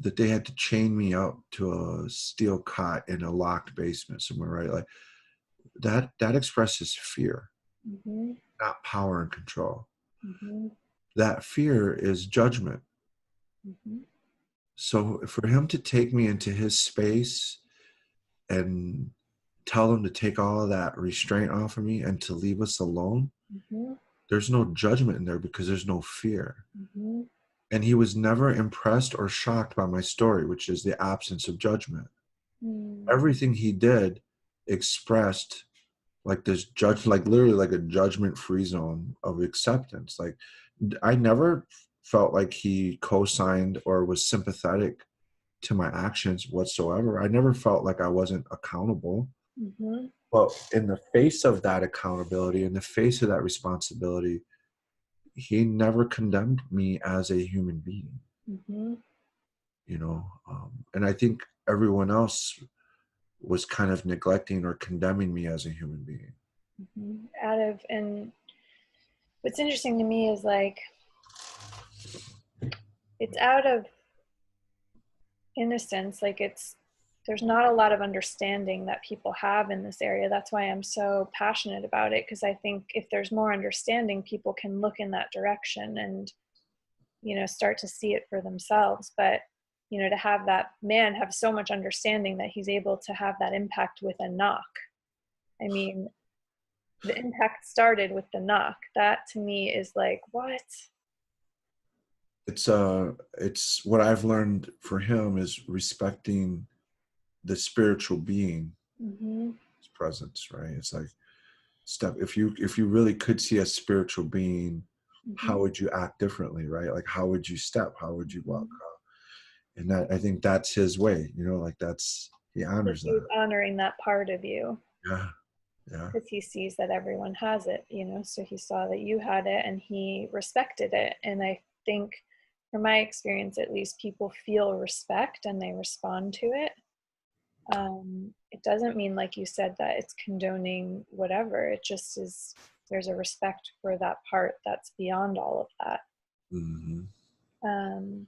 that they had to chain me up to a steel cot in a locked basement somewhere, right? Like that expresses fear, Mm-hmm. not power and control. Mm-hmm. That fear is judgment. Mm-hmm. So for him to take me into his space and tell him to take all of that restraint off of me and to leave us alone, Mm-hmm. there's no judgment in there because there's no fear. Mm-hmm. And he was never impressed or shocked by my story, which is the absence of judgment. Mm-hmm. Everything he did expressed like this judge, like literally like a judgment free zone of acceptance. Like I never felt like he co-signed or was sympathetic to my actions whatsoever. I never felt like I wasn't accountable. Mm-hmm. But in the face of that accountability, in the face of that responsibility, he never condemned me as a human being, Mm-hmm. and I think everyone else was kind of neglecting or condemning me as a human being. Mm-hmm. And what's interesting to me is like it's out of innocence, like there's not a lot of understanding that people have in this area. That's why I'm so passionate about it, because I think if there's more understanding, people can look in that direction and start to see it for themselves. But to have that man have so much understanding that he's able to have that impact with a knock. I mean, the impact started with the knock. That to me is like, what? It's what I've learned for him is respecting the spiritual being, Mm-hmm. his presence, right? It's like step if you really could see a spiritual being, how Mm-hmm. would you act differently, right? Like how would you step, how would you walk? Mm-hmm. And that, I think that's his way, like that's, he Like honors he was that. honoring that part of you, Yeah, yeah. because he sees that everyone has it, so he saw that you had it and he respected it. And I think, from my experience at least, people feel respect and they respond to it. It doesn't mean, like you said, that it's condoning whatever. It just is, there's a respect for that part that's beyond all of that. Hmm. um,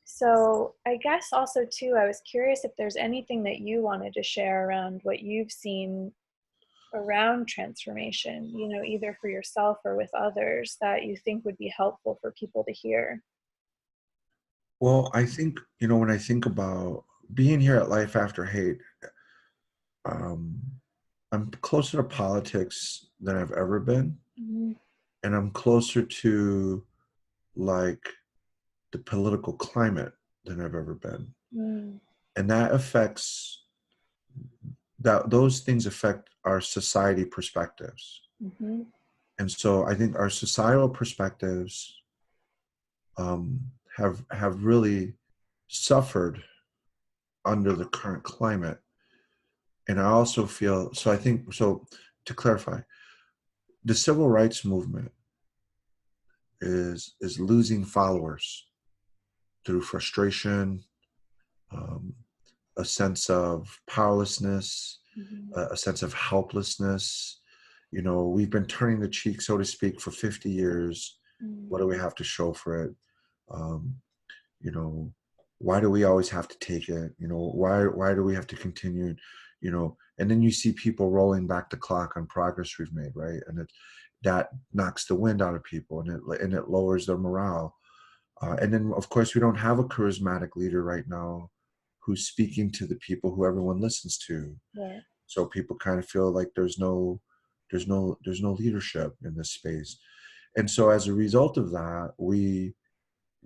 so I guess also too, I was curious if there's anything that you wanted to share around what you've seen around transformation, either for yourself or with others, that you think would be helpful for people to hear. Well, I think, when I think about being here at Life After Hate, um, I'm closer to politics than I've ever been. Mm-hmm. And I'm closer to like the political climate than I've ever been. Mm-hmm. And those things affect our society perspectives. Mm-hmm. And so I think our societal perspectives um, have really suffered under the current climate. And I also feel, so I think, so to clarify, the civil rights movement is losing followers through frustration, um, a sense of powerlessness, Mm-hmm. a sense of helplessness. We've been turning the cheek, so to speak, for 50 years. What do we have to show for it? Um, you know, why do we always have to take it? Why do we have to continue? And then you see people rolling back the clock on progress we've made, right? And that knocks the wind out of people, and it lowers their morale. And then, of course, we don't have a charismatic leader right now who's speaking to the people who everyone listens to. Right. So people kind of feel like there's no leadership in this space. And so as a result of that, we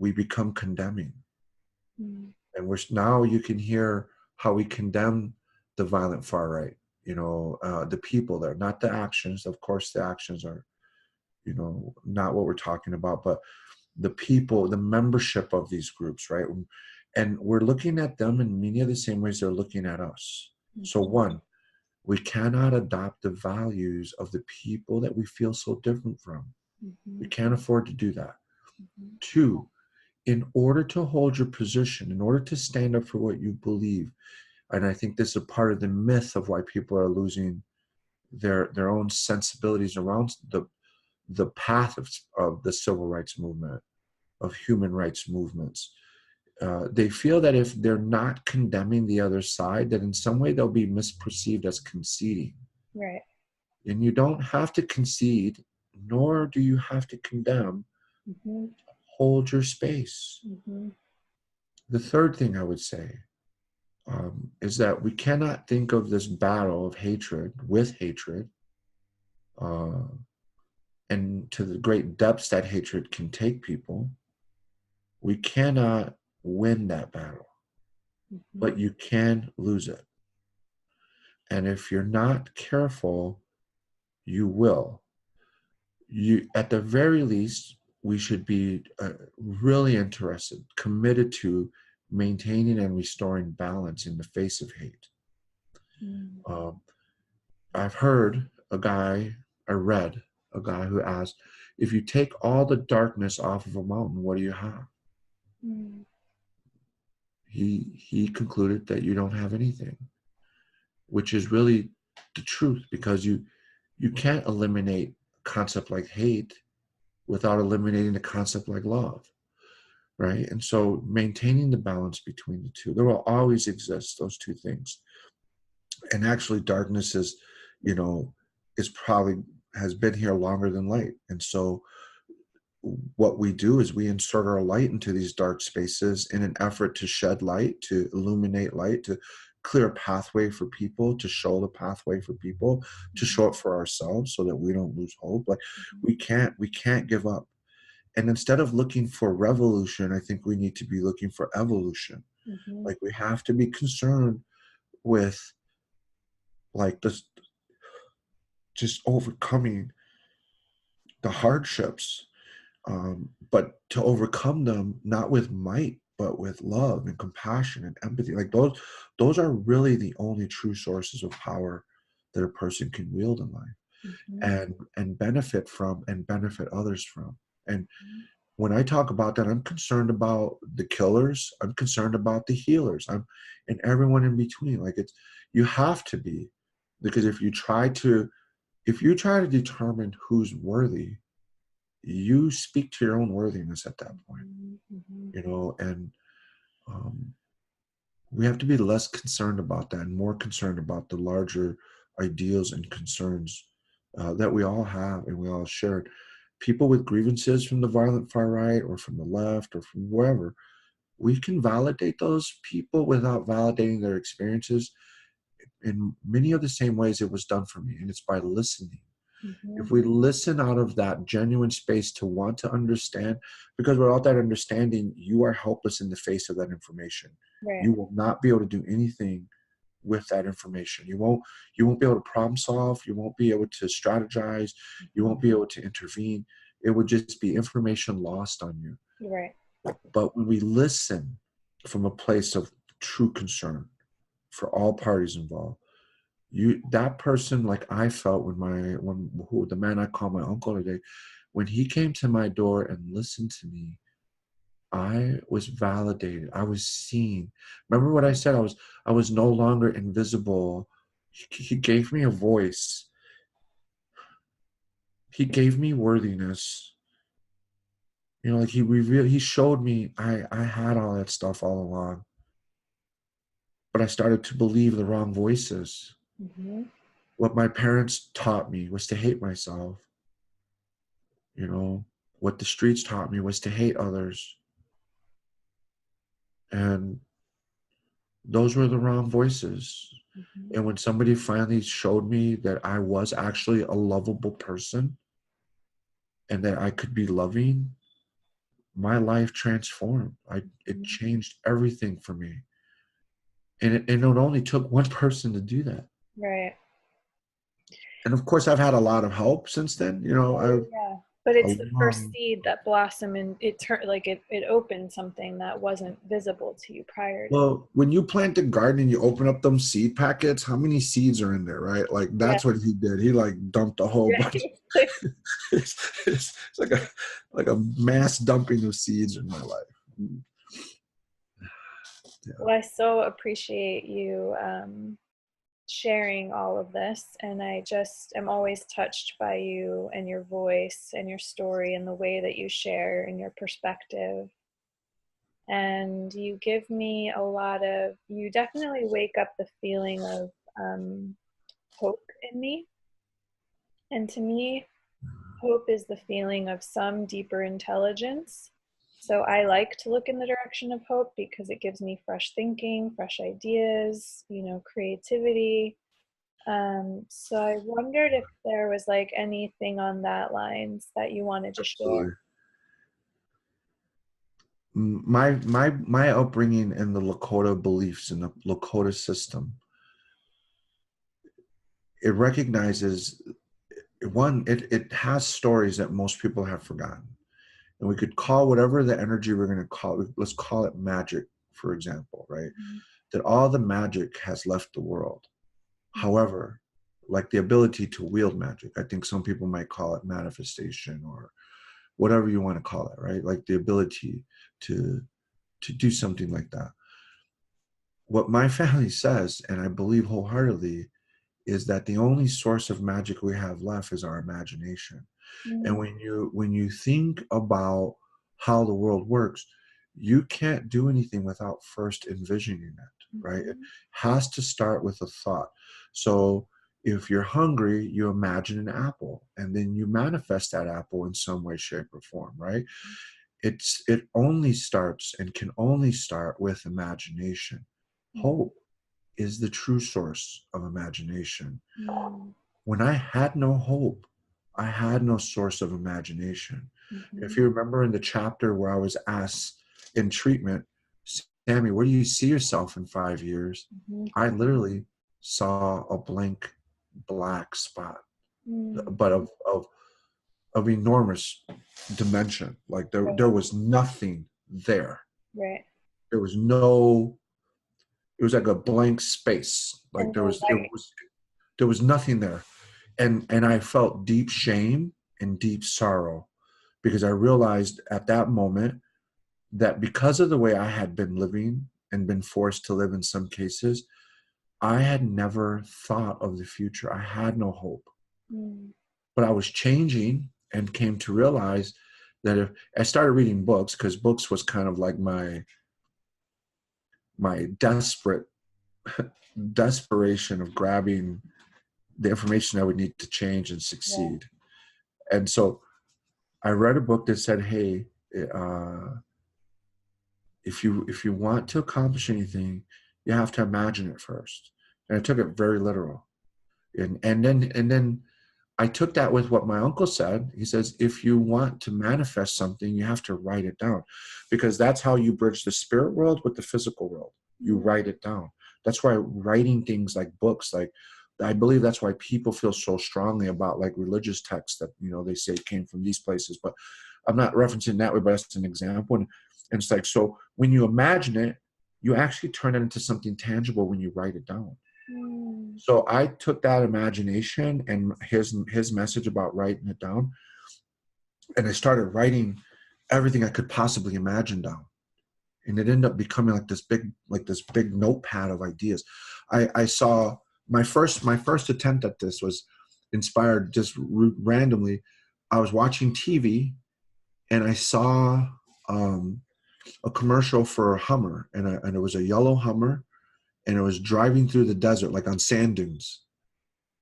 become condemning. Mm-hmm. And now you can hear how we condemn the violent far right, the people there, not the actions. Of course, the actions are, not what we're talking about, but the people, the membership of these groups, right? And we're looking at them in many of the same ways they're looking at us. So one, we cannot adopt the values of the people that we feel so different from. We can't afford to do that. Two, in order to hold your position, in order to stand up for what you believe, and I think this is a part of the myth of why people are losing their own sensibilities around the path of the civil rights movement, of human rights movements. They feel that if they're not condemning the other side, that in some way they'll be misperceived as conceding. Right. And you don't have to concede, nor do you have to condemn. Hold your space. The third thing I would say is that we cannot think of this battle of hatred with hatred, and to the great depths that hatred can take people. We cannot win that battle, but you can lose it. And if you're not careful, you will. At the very least, we should be really interested, committed to maintaining and restoring balance in the face of hate. I've read a guy who asked, if you take all the darkness off of a mountain, what do you have? He concluded that you don't have anything, which is really the truth, because you can't eliminate a concept like hate without eliminating a concept like love, right? And so maintaining the balance between the two, there will always exist those two things. And actually darkness is probably has been here longer than light. And so what we do is we insert our light into these dark spaces in an effort to shed light, to illuminate light, to clear a pathway for people, to show the pathway for people, to show it for ourselves so that we don't lose hope. Like we can't give up. And instead of looking for revolution, I think we need to be looking for evolution. Like we have to be concerned with like this, just overcoming the hardships, but to overcome them not with might, but with love and compassion and empathy. Like those are really the only true sources of power that a person can wield in life, and benefit from and benefit others from. And when I talk about that, I'm concerned about the killers, I'm concerned about the healers, and everyone in between. Like you have to be, because if you try to determine who's worthy, you speak to your own worthiness at that point, and we have to be less concerned about that and more concerned about the larger ideals and concerns that we all have and we all share. People with grievances from the violent far right or from the left or from wherever, we can validate those people without validating their experiences in many of the same ways it was done for me, and it's by listening. If we listen out of that genuine space to want to understand, because without that understanding, you are helpless in the face of that information. Right. You will not be able to do anything with that information. You won't be able to problem solve. You won't be able to strategize. You won't be able to intervene. It would just be information lost on you. Right. But when we listen from a place of true concern for all parties involved, that person, like I felt when the man I call my uncle today, when he came to my door and listened to me, I was validated. I was seen. Remember what I said? I was no longer invisible. He gave me a voice. He gave me worthiness. Like he showed me I had all that stuff all along. But I started to believe the wrong voices. What my parents taught me was to hate myself. What the streets taught me was to hate others. And those were the wrong voices. And when somebody finally showed me that I was actually a lovable person and that I could be loving, my life transformed. It changed everything for me. And it only took one person to do that. Right. And of course, I've had a lot of help since then. You know, Oh, I've yeah. But a it's the first long, seed that blossomed and it turned like it opened something that wasn't visible to you prior to. well, when you plant a garden and you open up them seed packets, how many seeds are in there, right? Like Yeah. that's what he did. He like dumped a whole bunch. Right. It's like a mass dumping of seeds in my life. Yeah. Well, I so appreciate you sharing all of this. And I just am always touched by you and your voice and your story and the way that you share and your perspective. And you give me a lot of, you definitely wake up the feeling of hope in me. And to me, hope is the feeling of some deeper intelligence. So I like to look in the direction of hope because it gives me fresh thinking, fresh ideas, creativity. So I wondered if there was like anything on that lines that you wanted to share. Absolutely. My upbringing and the Lakota beliefs and the Lakota system, it recognizes one, it has stories that most people have forgotten. And we could call whatever the energy we're going to call it, let's call it magic, for example, right? That all the magic has left the world. However, like the ability to wield magic, I think some people might call it manifestation or whatever you want to call it, right? Like the ability to do something like that. What my family says, and I believe wholeheartedly, is that the only source of magic we have left is our imagination. And Mm, when you think about how the world works, you can't do anything without first envisioning it, right? It mhm, has to start with a thought. So if you're hungry, you imagine an apple and then you manifest that apple in some way, shape, or form, right? It only starts and can only start with imagination. mm, Hope is the true source of imagination. mm, When I had no hope, I had no source of imagination. If mhm, you remember in the chapter where I was asked in treatment, Sammy, where do you see yourself in 5 years? mhm, I literally saw a blank black spot, mm. but of enormous dimension. Like Right, there was nothing there. right. There was no, it was like a blank space. Like And no light. there was nothing there. And I felt deep shame and deep sorrow because I realized at that moment that because of the way I had been living and been forced to live in some cases, I had never thought of the future. I had no hope. Mm, But I was changing and came to realize that if I started reading books, because books was kind of like my desperation of grabbing the information I would need to change and yeah. succeed. And so I read a book that said, "Hey, uh, if you want to accomplish anything, you have to imagine it first." And I took it very literal. And then I took that with what my uncle said. He says, if you want to manifest something, you have to write it down, because that's how you bridge the spirit world with the physical world. You Mm, write it down. That's why writing things like books, like I believe that's why people feel so strongly about like religious texts that, they say came from these places, but I'm not referencing that way, but that's an example. And it's like, so when you imagine it, you actually turn it into something tangible when you write it down. mm, So I took that imagination and his message about writing it down, and I started writing everything I could possibly imagine down. And it ended up becoming like this big notepad of ideas. I saw my first attempt at this was inspired just randomly. I was watching TV and I saw um, a commercial for a Hummer, and it was a yellow Hummer, and it was driving through the desert like on sand dunes.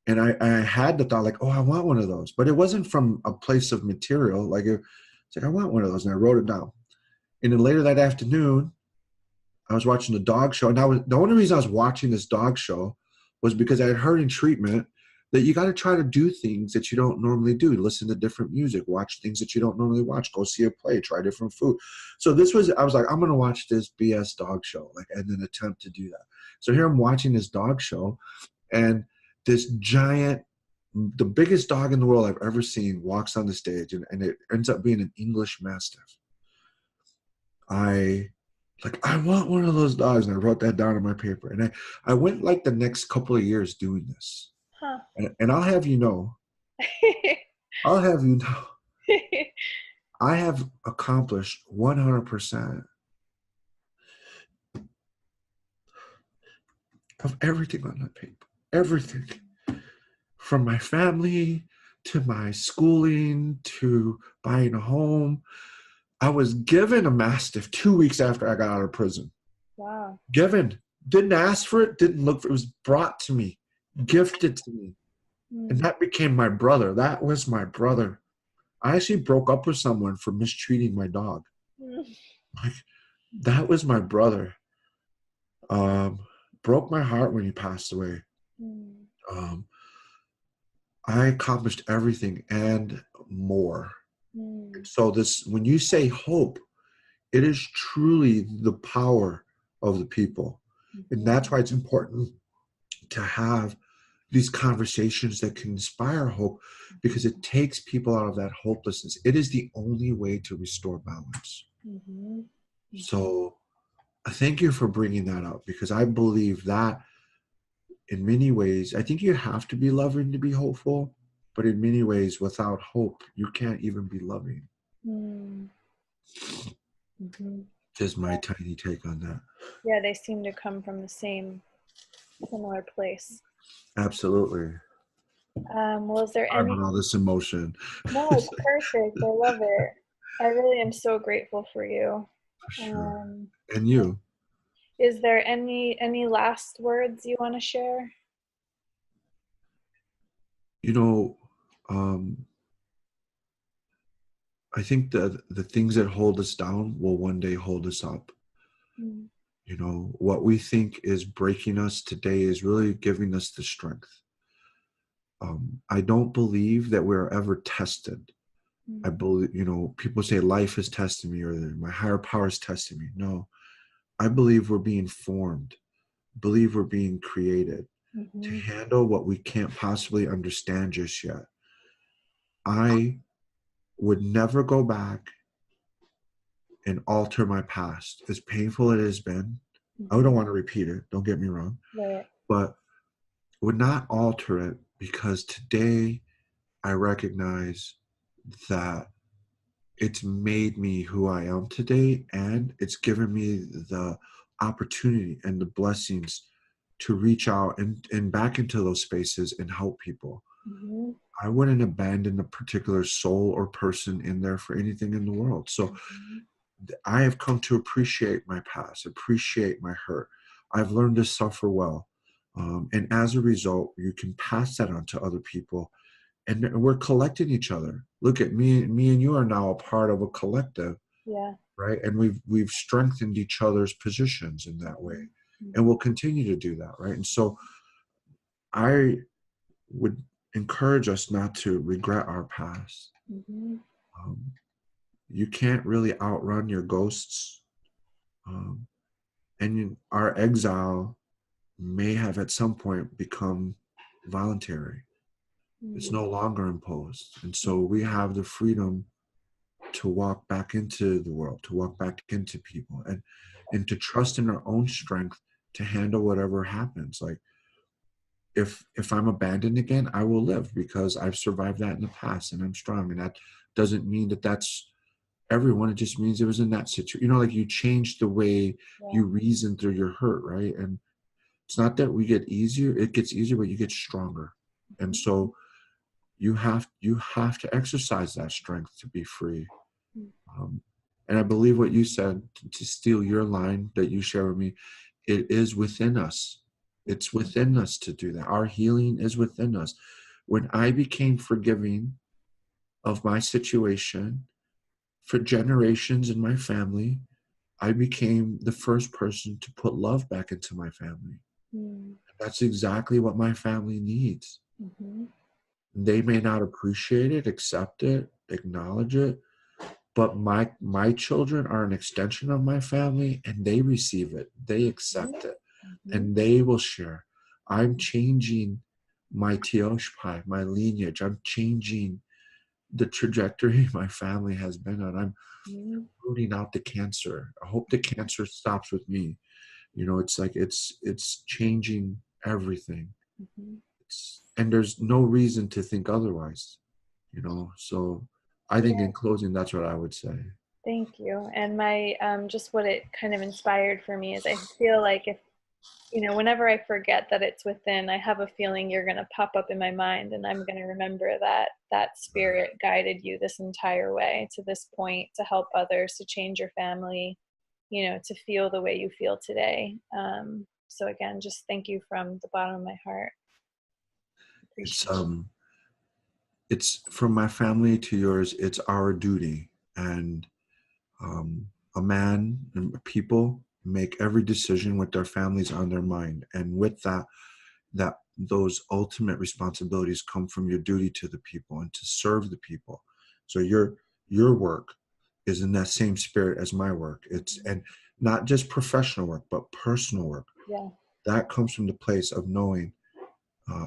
And I had the thought like, oh, I want one of those, but it wasn't from a place of material. It's like, I want one of those. And I wrote it down. And then later that afternoon, I was watching the dog show. And the only reason I was watching this dog show was because I had heard in treatment that you got to try to do things that you don't normally do. Listen to different music, watch things that you don't normally watch, go see a play, try different food. So I was like, I'm going to watch this BS dog show, like, and then attempt to do that. So here I'm watching this dog show, and this giant, the biggest dog in the world I've ever seen, walks on the stage, and it ends up being an English Mastiff. I want one of those dogs, and I wrote that down on my paper. And I went like the next couple of years doing this. Huh. And I'll have you know, I have accomplished 100% of everything on that paper. Everything. From my family to my schooling to buying a home. I was given a Mastiff 2 weeks after I got out of prison. Wow. Given. Didn't ask for it, didn't look for it. It was brought to me, gifted to me. And that became my brother. That was my brother. I actually broke up with someone for mistreating my dog. Like, that was my brother. Broke my heart when he passed away. I accomplished everything and more. So this, when you say hope, it is truly the power of the people. And that's why it's important to have these conversations that can inspire hope, because it takes people out of that hopelessness. It is the only way to restore balance. So I thank you for bringing that up, because I believe that in many ways, I think you have to be loving to be hopeful, but in many ways, without hope, you can't even be loving. Just my tiny take on that. Yeah, they seem to come from the same similar place. Absolutely. Well, is there Sorry any... about all this emotion. No, it's perfect. I love it. I really am so grateful for you. Sure. And you. Is there any last words you want to share? You know, I think that the things that hold us down will one day hold us up. You know, what we think is breaking us today is really giving us the strength. I don't believe that we're ever tested. I believe, you know, people say life is testing me, or my higher power is testing me. No, I believe we're being formed. I believe we're being created to handle what we can't possibly understand just yet. I would never go back and alter my past. As painful it has been, I don't want to repeat it, don't get me wrong, but would not alter it, because today I recognize that it's made me who I am today, and it's given me the opportunity and the blessings to reach out and back into those spaces and help people. I wouldn't abandon a particular soul or person in there for anything in the world. So I have come to appreciate my past, appreciate my hurt. I've learned to suffer well. And as a result, you can pass that on to other people. And we're collecting each other. Look at me and you are now a part of a collective. Right? And we've strengthened each other's positions in that way. And we'll continue to do that, right? And so I would encourage us not to regret our past. You can't really outrun your ghosts. And our exile may have at some point become voluntary. It's no longer imposed. And so we have the freedom to walk back into the world, to walk back into people, and to trust in our own strength to handle whatever happens. Like, if I'm abandoned again, I will live, because I've survived that in the past and I'm strong. And that doesn't mean that that's everyone. It just means it was in that situation. You know, like, you change the way you reason through your hurt, right? And it's not that we get easier, it gets easier, but you get stronger. And so you have to exercise that strength to be free. And I believe what you said, to steal your line that you share with me, it is within us. It's within us to do that. Our healing is within us. When I became forgiving of my situation for generations in my family, I became the first person to put love back into my family. That's exactly what my family needs. They may not appreciate it, accept it, acknowledge it, but my children are an extension of my family, and they receive it, they accept it, Mhm. and they will share. I'm changing my Tioshpai, my lineage. I'm changing the trajectory my family has been on. I'm Mhm. rooting out the cancer. I hope the cancer stops with me. You know, it's like it's changing everything. Mhm. And there's no reason to think otherwise. You know, so I think in closing, that's what I would say. Thank you. And my just what it kind of inspired for me is I feel like if whenever I forget that it's within, I have a feeling you're going to pop up in my mind, and I'm going to remember that that spirit guided you this entire way to this point to help others, to change your family, to feel the way you feel today. So again, just thank you from the bottom of my heart. It's Appreciate it. it's from my family to yours. It's our duty, and a man and people make every decision with their families on their mind, and with that those ultimate responsibilities come from your duty to the people and to serve the people. So your work is in that same spirit as my work. It's and not just professional work, but personal work. Yeah. That comes from the place of knowing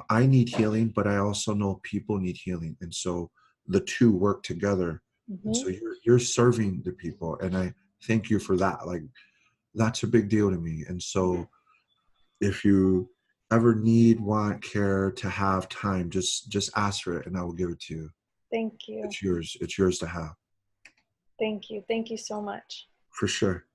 I need healing, but I also know people need healing, and so the two work together. And Hmm. so you're serving the people, and I thank you for that. Like that's a big deal to me. And so if you ever need, want, care to have time, just ask for it, and I will give it to you. Thank you. It's yours. It's yours to have Thank you. Thank you so much. for sure.